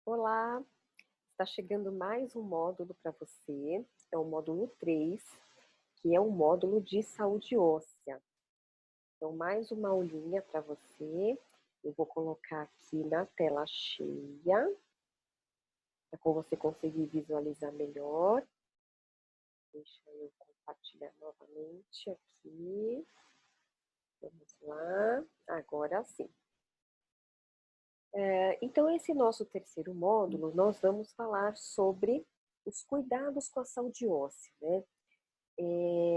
Olá, está chegando mais um módulo para você, é o módulo 3, que é o módulo de saúde óssea. Então, mais uma aulinha para você, eu vou colocar aqui na tela cheia, para você conseguir visualizar melhor. Deixa eu compartilhar novamente aqui. Vamos lá, agora sim. Então, esse nosso terceiro módulo, nós vamos falar sobre os cuidados com a saúde óssea, né?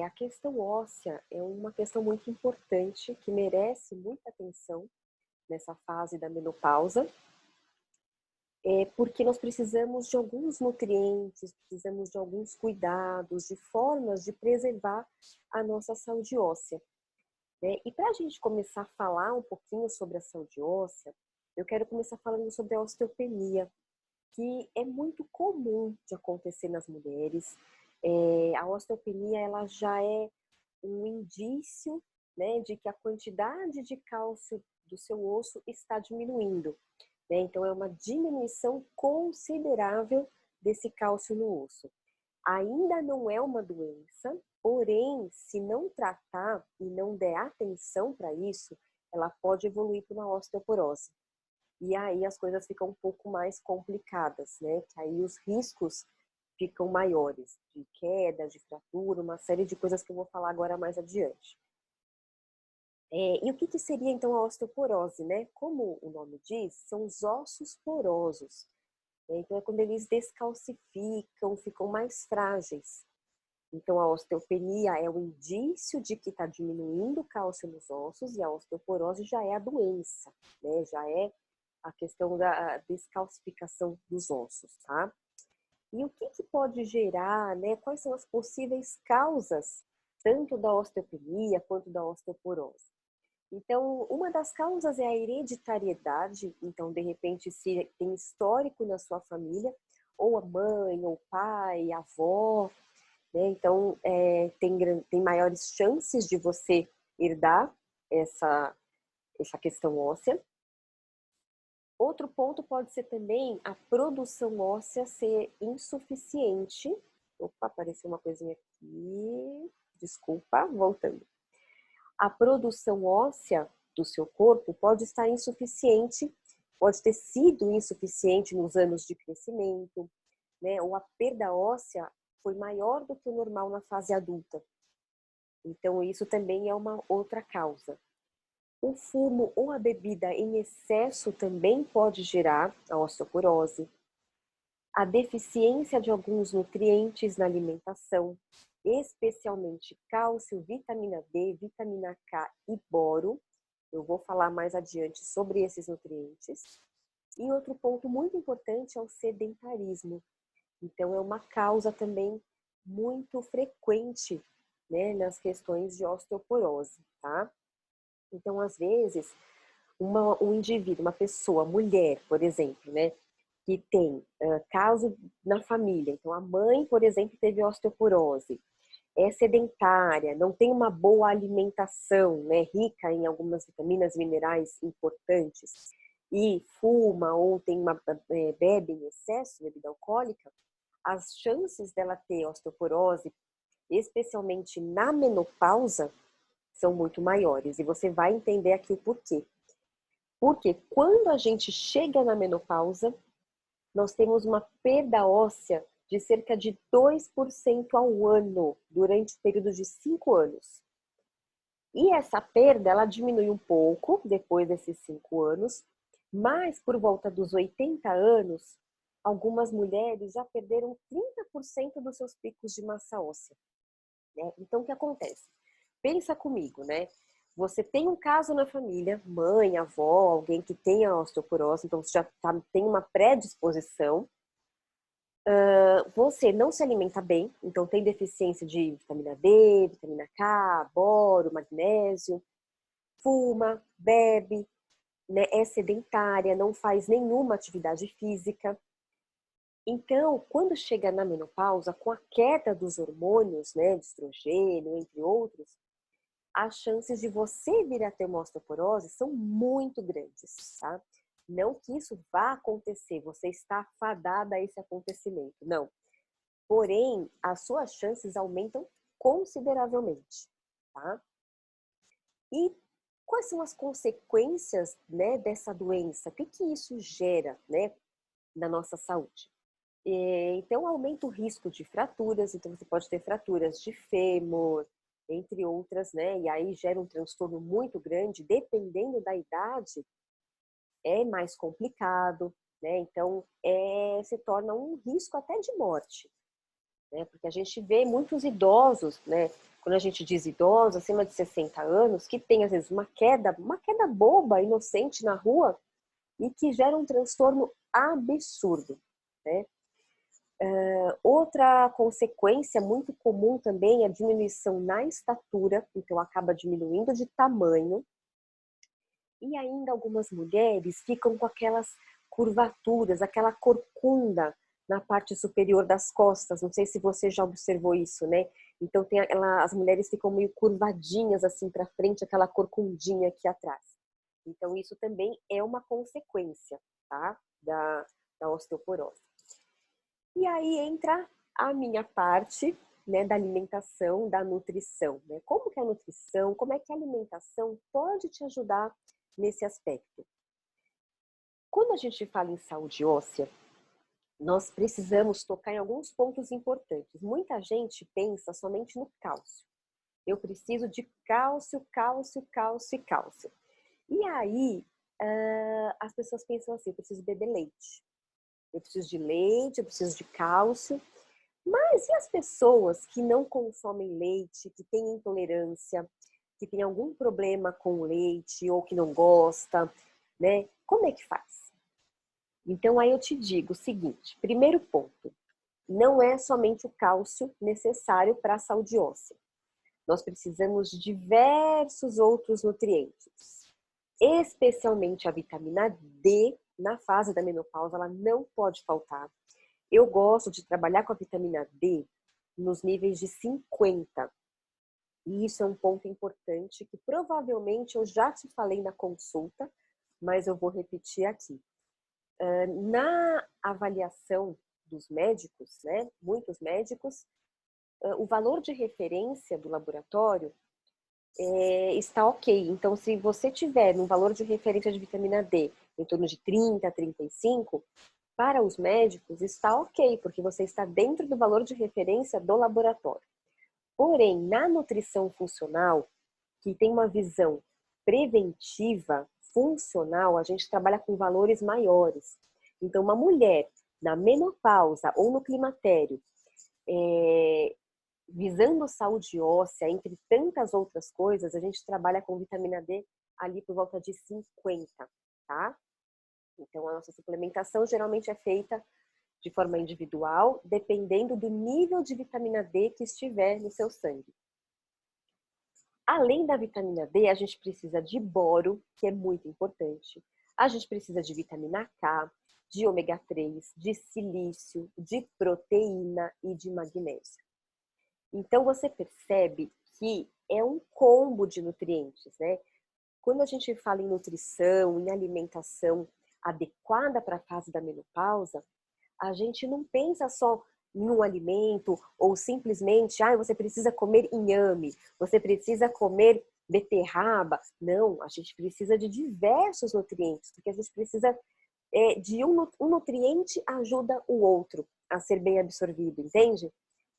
A questão óssea é uma questão muito importante, que merece muita atenção nessa fase da menopausa, porque nós precisamos de alguns nutrientes, precisamos de alguns cuidados, de formas de preservar a nossa saúde óssea, né? E para a gente começar a falar um pouquinho sobre a saúde óssea, eu quero começar falando sobre a osteopenia, que é muito comum de acontecer nas mulheres. A osteopenia ela já é um indício, né, de que a quantidade de cálcio do seu osso está diminuindo, né? Então é uma diminuição considerável desse cálcio no osso. Ainda não é uma doença, porém, se não tratar e não der atenção para isso, ela pode evoluir para uma osteoporose. E aí as coisas ficam um pouco mais complicadas, né? Que aí os riscos ficam maiores, de queda, de fratura, uma série de coisas que eu vou falar agora mais adiante. E o que seria então a osteoporose, né? Como o nome diz, são os ossos porosos. Então é quando eles descalcificam, ficam mais frágeis. Então a osteopenia é o indício de que está diminuindo o cálcio nos ossos e a osteoporose já é a doença, né? Já é a questão da descalcificação dos ossos, tá? E o que pode gerar, né? Quais são as possíveis causas, tanto da osteopenia quanto da osteoporose? Então, uma das causas é a hereditariedade. Então, de repente, se tem histórico na sua família, ou a mãe, ou o pai, a avó, né? Então, tem maiores chances de você herdar essa questão óssea. Outro ponto pode ser também a produção óssea ser insuficiente. Opa, apareceu uma coisinha aqui. Desculpa, voltando. A produção óssea do seu corpo pode estar insuficiente, pode ter sido insuficiente nos anos de crescimento, né? Ou a perda óssea foi maior do que o normal na fase adulta. Então, isso também é uma outra causa. O fumo ou a bebida em excesso também pode gerar a osteoporose. A deficiência de alguns nutrientes na alimentação, especialmente cálcio, vitamina D, vitamina K e boro. Eu vou falar mais adiante sobre esses nutrientes. E outro ponto muito importante é o sedentarismo. Então, é uma causa também muito frequente, né, nas questões de osteoporose, tá? Então, às vezes, um indivíduo, uma pessoa, mulher, por exemplo, né, que tem caso na família, então a mãe, por exemplo, teve osteoporose, é sedentária, não tem uma boa alimentação, né, rica em algumas vitaminas e minerais importantes, e fuma ou bebe em excesso, bebida alcoólica, as chances dela ter osteoporose, especialmente na menopausa, são muito maiores. E você vai entender aqui o porquê. Porque quando a gente chega na menopausa, nós temos uma perda óssea de cerca de 2% ao ano, durante o período de 5 anos. E essa perda, ela diminui um pouco depois desses 5 anos, mas por volta dos 80 anos, algumas mulheres já perderam 30% dos seus picos de massa óssea, né? Então, o que acontece? Pensa comigo, né? Você tem um caso na família, mãe, avó, alguém que tenha osteoporose, então você já tem uma predisposição. Você não se alimenta bem, então tem deficiência de vitamina D, vitamina K, boro, magnésio, fuma, bebe, né? É sedentária, não faz nenhuma atividade física. Então, quando chega na menopausa, com a queda dos hormônios, né, de estrogênio, entre outros, as chances de você vir a ter uma osteoporose são muito grandes, tá? Não que isso vá acontecer, você está fadada a esse acontecimento, não. Porém, as suas chances aumentam consideravelmente, tá? E quais são as consequências, né, dessa doença? O que que isso gera, né, na nossa saúde? Então, aumenta o risco de fraturas, então você pode ter fraturas de fêmur, entre outras, né? E aí gera um transtorno muito grande, dependendo da idade, é mais complicado, né? Então, se torna um risco até de morte, né? Porque a gente vê muitos idosos, né? Quando a gente diz idosos, acima de 60 anos, que tem às vezes uma queda boba, inocente na rua, e que gera um transtorno absurdo, né? Outra consequência muito comum também é a diminuição na estatura, então acaba diminuindo de tamanho. E ainda algumas mulheres ficam com aquelas curvaturas, aquela corcunda na parte superior das costas. Não sei se você já observou isso, né? Então as mulheres ficam meio curvadinhas assim para frente, aquela corcundinha aqui atrás. Então isso também é uma consequência, tá? Da osteoporose. E aí entra a minha parte, né, da alimentação, da nutrição, né? Como que a nutrição, como é que a alimentação pode te ajudar nesse aspecto? Quando a gente fala em saúde óssea, nós precisamos tocar em alguns pontos importantes. Muita gente pensa somente no cálcio. Eu preciso de cálcio, cálcio, cálcio e cálcio. E aí, as pessoas pensam assim, eu preciso beber leite. Eu preciso de leite, eu preciso de cálcio. Mas e as pessoas que não consomem leite, que têm intolerância, que tem algum problema com o leite ou que não gosta, né? Como é que faz? Então aí eu te digo o seguinte, primeiro ponto, não é somente o cálcio necessário para a saúde óssea. Nós precisamos de diversos outros nutrientes, especialmente a vitamina D, na fase da menopausa, ela não pode faltar. Eu gosto de trabalhar com a vitamina D nos níveis de 50. E isso é um ponto importante que provavelmente eu já te falei na consulta, mas eu vou repetir aqui. Na avaliação dos médicos, né, muitos médicos, o valor de referência do laboratório está ok. Então, se você tiver um valor de referência de vitamina D em torno de 30, 35, para os médicos está ok, porque você está dentro do valor de referência do laboratório. Porém, na nutrição funcional, que tem uma visão preventiva, funcional, a gente trabalha com valores maiores. Então, uma mulher na menopausa ou no climatério, visando saúde óssea, entre tantas outras coisas, a gente trabalha com vitamina D ali por volta de 50, tá? Então, a nossa suplementação geralmente é feita de forma individual, dependendo do nível de vitamina D que estiver no seu sangue. Além da vitamina D, a gente precisa de boro, que é muito importante. A gente precisa de vitamina K, de ômega 3, de silício, de proteína e de magnésio. Então, você percebe que é um combo de nutrientes, né? Quando a gente fala em nutrição, em alimentação adequada para a fase da menopausa, a gente não pensa só em um alimento ou simplesmente, você precisa comer inhame, você precisa comer beterraba. Não, a gente precisa de diversos nutrientes, porque a gente precisa de um nutriente ajuda o outro a ser bem absorvido, entende?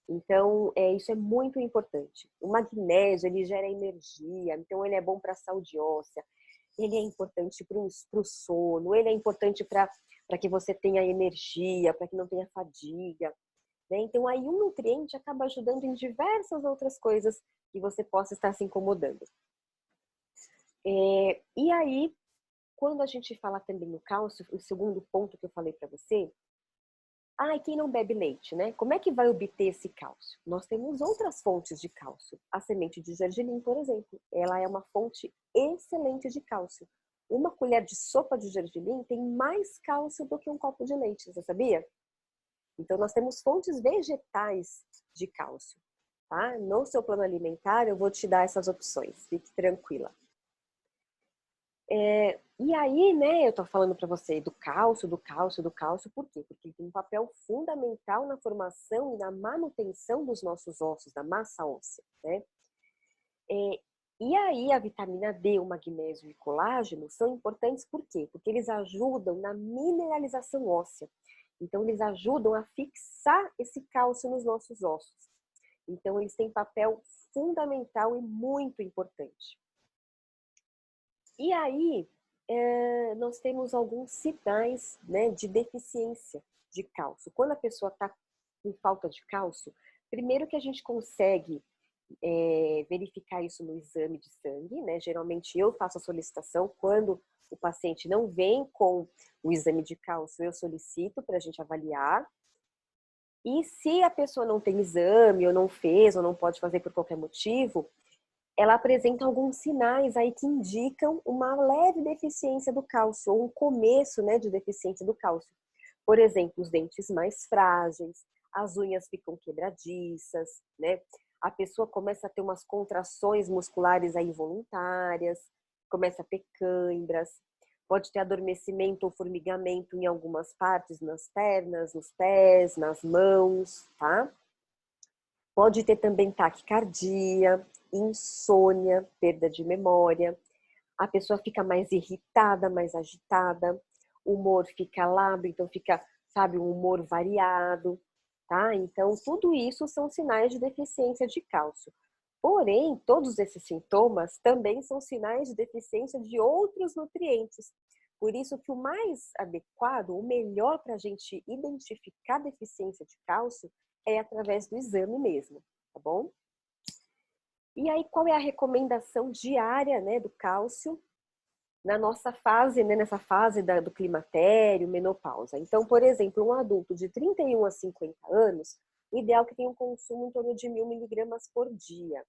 Então, isso é muito importante. O magnésio, ele gera energia, então ele é bom para a saúde óssea, ele é importante para o sono, ele é importante para que você tenha energia, para que não tenha fadiga, né? Então, aí um nutriente acaba ajudando em diversas outras coisas que você possa estar se incomodando. E aí, quando a gente fala também no cálcio, o segundo ponto que eu falei para você, e quem não bebe leite, né? Como é que vai obter esse cálcio? Nós temos outras fontes de cálcio. A semente de gergelim, por exemplo, ela é uma fonte excelente de cálcio. Uma colher de sopa de gergelim tem mais cálcio do que um copo de leite, você sabia? Então, nós temos fontes vegetais de cálcio, tá? No seu plano alimentar, eu vou te dar essas opções, fique tranquila. E aí, né, eu tô falando para você do cálcio, por quê? Porque ele tem um papel fundamental na formação e na manutenção dos nossos ossos, da massa óssea, né? E aí a vitamina D, o magnésio e o colágeno são importantes por quê? Porque eles ajudam na mineralização óssea. Então, eles ajudam a fixar esse cálcio nos nossos ossos. Então, eles têm papel fundamental e muito importante. E aí, nós temos alguns sinais, né, de deficiência de cálcio. Quando a pessoa está com falta de cálcio, primeiro que a gente consegue verificar isso no exame de sangue, né? Geralmente eu faço a solicitação quando o paciente não vem com o exame de cálcio, eu solicito para a gente avaliar. E se a pessoa não tem exame, ou não fez, ou não pode fazer por qualquer motivo, ela apresenta alguns sinais aí que indicam uma leve deficiência do cálcio, ou um começo, né, de deficiência do cálcio. Por exemplo, os dentes mais frágeis, as unhas ficam quebradiças, né? A pessoa começa a ter umas contrações musculares aí involuntárias, começa a ter câimbras, pode ter adormecimento ou formigamento em algumas partes, nas pernas, nos pés, nas mãos, tá? Pode ter também taquicardia, insônia, perda de memória. A pessoa fica mais irritada, mais agitada, o humor fica lábil, então fica, sabe, um humor variado, tá? Então, tudo isso são sinais de deficiência de cálcio. Porém, todos esses sintomas também são sinais de deficiência de outros nutrientes. Por isso que o mais adequado, o melhor para a gente identificar deficiência de cálcio é através do exame mesmo, tá bom? E aí, qual é a recomendação diária, né, do cálcio na nossa fase, né, nessa fase do climatério, menopausa? Então, por exemplo, um adulto de 31 a 50 anos, o ideal é que tenha um consumo em torno de 1.000 miligramas por dia.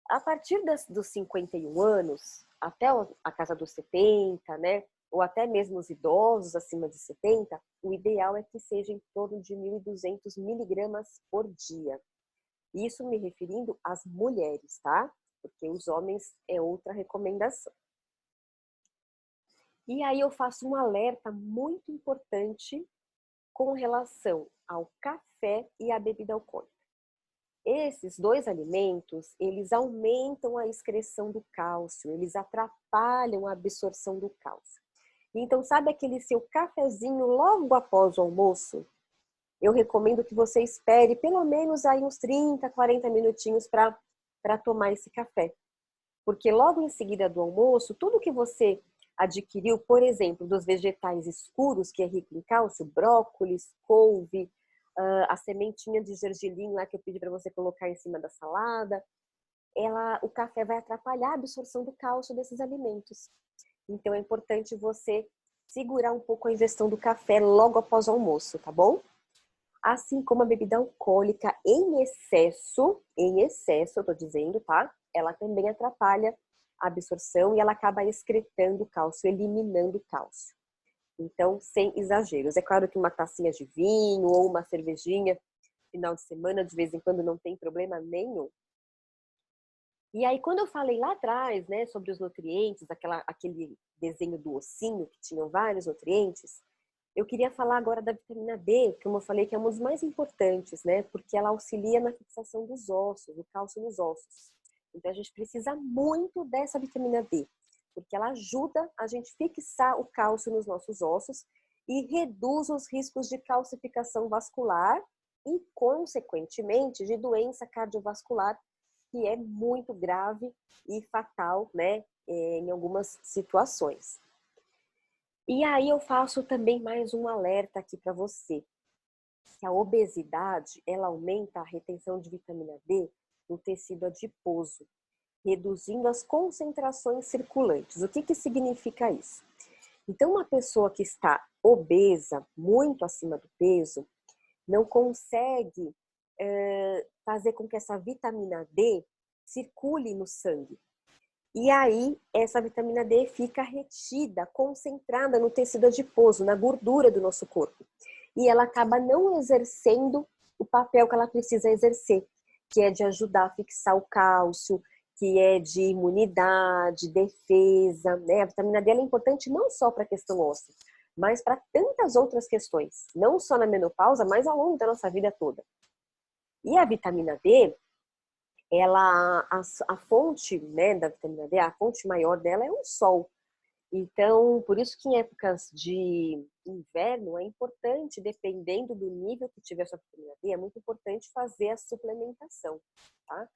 A partir dos 51 anos, até a casa dos 70, né, ou até mesmo os idosos acima de 70, o ideal é que seja em torno de 1.200 miligramas por dia. Isso me referindo às mulheres, tá? Porque os homens é outra recomendação. E aí eu faço um alerta muito importante com relação ao café e à bebida alcoólica. Esses dois alimentos, eles aumentam a excreção do cálcio, eles atrapalham a absorção do cálcio. Então, sabe aquele seu cafezinho logo após o almoço? Eu recomendo que você espere pelo menos aí uns 30, 40 minutinhos para tomar esse café. Porque logo em seguida do almoço, tudo que você adquiriu, por exemplo, dos vegetais escuros, que é rico em cálcio, brócolis, couve, a sementinha de gergelim lá que eu pedi para você colocar em cima da salada, o café vai atrapalhar a absorção do cálcio desses alimentos. Então é importante você segurar um pouco a ingestão do café logo após o almoço, tá bom? Assim como a bebida alcoólica em excesso, eu tô dizendo, tá? Ela também atrapalha a absorção e ela acaba excretando o cálcio, eliminando o cálcio. Então, sem exageros. É claro que uma tacinha de vinho ou uma cervejinha, final de semana, de vez em quando, não tem problema nenhum. E aí, quando eu falei lá atrás, né, sobre os nutrientes, aquele desenho do ossinho, que tinham vários nutrientes, eu queria falar agora da vitamina D, que como eu falei, que é uma dos mais importantes, né? Porque ela auxilia na fixação dos ossos, do cálcio nos ossos. Então a gente precisa muito dessa vitamina D, porque ela ajuda a gente fixar o cálcio nos nossos ossos e reduz os riscos de calcificação vascular e, consequentemente, de doença cardiovascular, que é muito grave e fatal, né? Em algumas situações. E aí eu faço também mais um alerta aqui para você, que a obesidade, ela aumenta a retenção de vitamina D no tecido adiposo, reduzindo as concentrações circulantes. O que que significa isso? Então, uma pessoa que está obesa, muito acima do peso, não consegue fazer com que essa vitamina D circule no sangue. E aí, essa vitamina D fica retida, concentrada no tecido adiposo, na gordura do nosso corpo. E ela acaba não exercendo o papel que ela precisa exercer, que é de ajudar a fixar o cálcio, que é de imunidade, defesa, né? A vitamina D ela é importante não só para a questão óssea, mas para tantas outras questões, não só na menopausa, mas ao longo da nossa vida toda. E a vitamina D, ela, a fonte, né, da vitamina D, a fonte maior dela é o sol. Então, por isso que em épocas de inverno é importante, dependendo do nível que tiver a sua vitamina D, é muito importante fazer a suplementação, tá?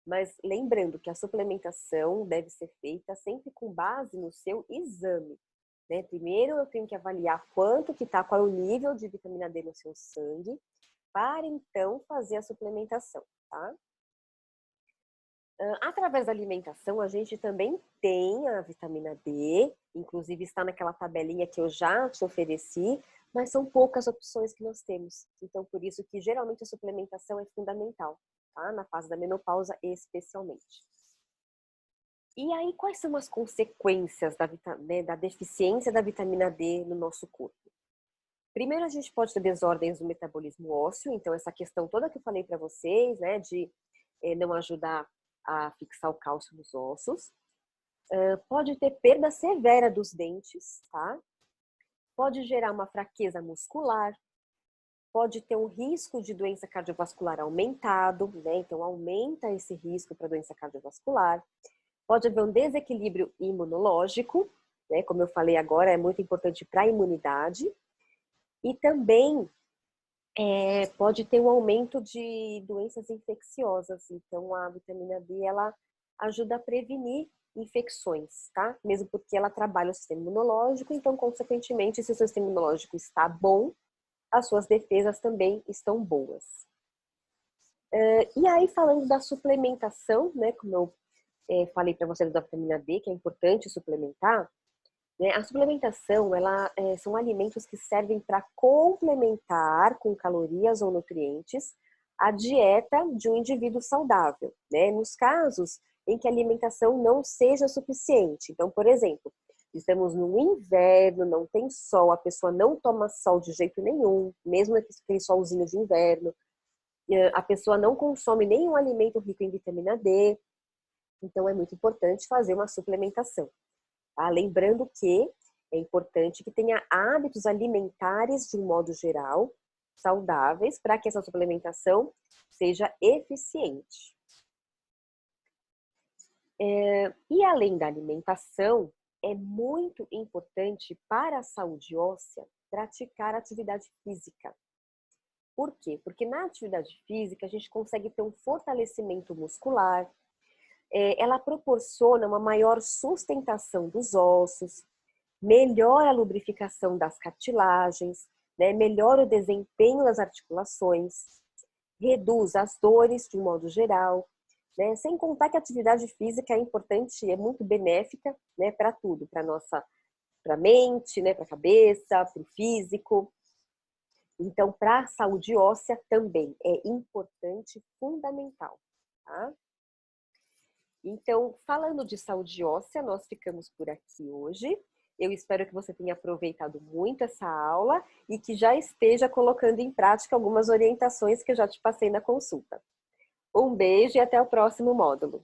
Mas lembrando que a suplementação deve ser feita sempre com base no seu exame, né? Primeiro eu tenho que avaliar quanto que tá, qual é o nível de vitamina D no seu sangue, para então fazer a suplementação, tá? Através da alimentação, a gente também tem a vitamina D, inclusive está naquela tabelinha que eu já te ofereci, mas são poucas opções que nós temos. Então, por isso que geralmente a suplementação é fundamental, tá? Na fase da menopausa, especialmente. E aí, quais são as consequências da deficiência da vitamina D no nosso corpo? Primeiro, a gente pode ter desordens do metabolismo ósseo, então essa questão toda que eu falei para vocês, né, de não ajudar a fixar o cálcio nos ossos. Pode ter perda severa dos dentes, tá? Pode gerar uma fraqueza muscular, pode ter um risco de doença cardiovascular aumentado, né? Então aumenta esse risco para doença cardiovascular. Pode haver um desequilíbrio imunológico, né? Como eu falei agora, é muito importante para a imunidade. E também pode ter um aumento de doenças infecciosas. Então a vitamina D, ela ajuda a prevenir infecções, tá? Mesmo porque ela trabalha o sistema imunológico, então, consequentemente, se o seu sistema imunológico está bom, as suas defesas também estão boas. E aí, falando da suplementação, né, como eu falei para vocês da vitamina D, que é importante suplementar, né, a suplementação, são alimentos que servem para complementar com calorias ou nutrientes a dieta de um indivíduo saudável, né? Nos casos em que a alimentação não seja suficiente. Então, por exemplo, estamos no inverno, não tem sol, a pessoa não toma sol de jeito nenhum, mesmo aquele solzinho de inverno, a pessoa não consome nenhum alimento rico em vitamina D, então é muito importante fazer uma suplementação. Tá? Lembrando que é importante que tenha hábitos alimentares, de um modo geral, saudáveis, para que essa suplementação seja eficiente. E além da alimentação, é muito importante para a saúde óssea praticar atividade física. Por quê? Porque na atividade física a gente consegue ter um fortalecimento muscular, ela proporciona uma maior sustentação dos ossos, melhora a lubrificação das cartilagens, né? Melhora o desempenho das articulações, reduz as dores de um modo geral, né? Sem contar que a atividade física é importante, é muito benéfica, né, para tudo, para a mente, né, para a cabeça, para o físico. Então, para a saúde óssea também é importante, fundamental, tá? Então, falando de saúde óssea, nós ficamos por aqui hoje. Eu espero que você tenha aproveitado muito essa aula e que já esteja colocando em prática algumas orientações que eu já te passei na consulta. Um beijo e até o próximo módulo.